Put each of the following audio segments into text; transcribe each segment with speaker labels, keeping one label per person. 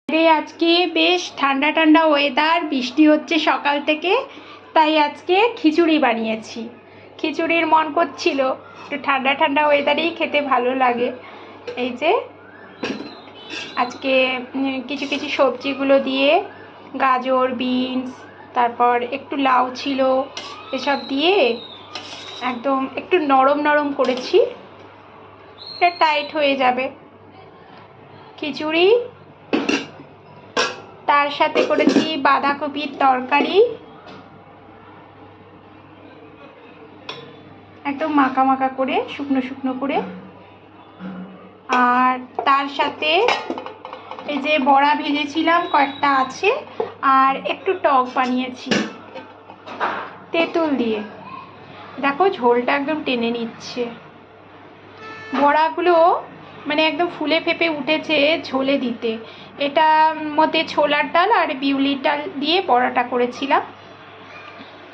Speaker 1: রে আজকে বেশ ঠান্ডা ঠান্ডা ওয়েদার, বৃষ্টি হচ্ছে সকাল থেকে, তাই আজকে খিচুড়ি বানিয়েছি। খিচুড়ির মন করছিল, একটু ঠান্ডা ঠান্ডা ওয়েদারেই খেতে ভালো লাগে। এই যে আজকে কিছু কিছু সবজিগুলো দিয়ে, গাজর, বিনস, তারপর একটু লাউ ছিল, এসব দিয়ে একদম একটু নরম নরম করেছি। এটা টাইট হয়ে যাবে খিচুড়ি। তার সাথে করেছি বাঁধাকপির তরকারি, একদম মাখা মাখা করে, শুকনো শুকনো করে। আর তার সাথে এই যে বড়া ভেজেছিলাম কয়েকটা আছে, আর একটু টক বানিয়েছি তেঁতুল দিয়ে। দেখো ঝোলটা একদম টেনে নিচ্ছে। বড়াগুলো মানে একদম ফুলে ফেপে উঠেছে ঝোলে দিতে। এটা মধ্যে ছোলার ডাল আর বিউলির ডাল দিয়ে বড়াটা করেছিলাম,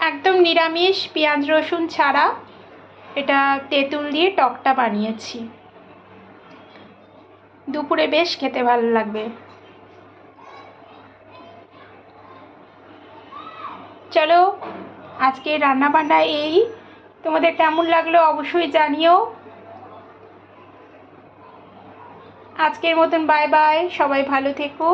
Speaker 1: একদম নিরামিষ, পেঁয়াজ রসুন ছাড়া। এটা তেঁতুল দিয়ে টকটা বানিয়েছি। দুপুরে বেশ খেতে ভালো লাগবে। চলো, আজকে রান্নাবান্না এই। তোমাদের কেমন লাগলো অবশ্যই জানিও। আজকের মতন বাই বাই, সবাই ভালো থেকো।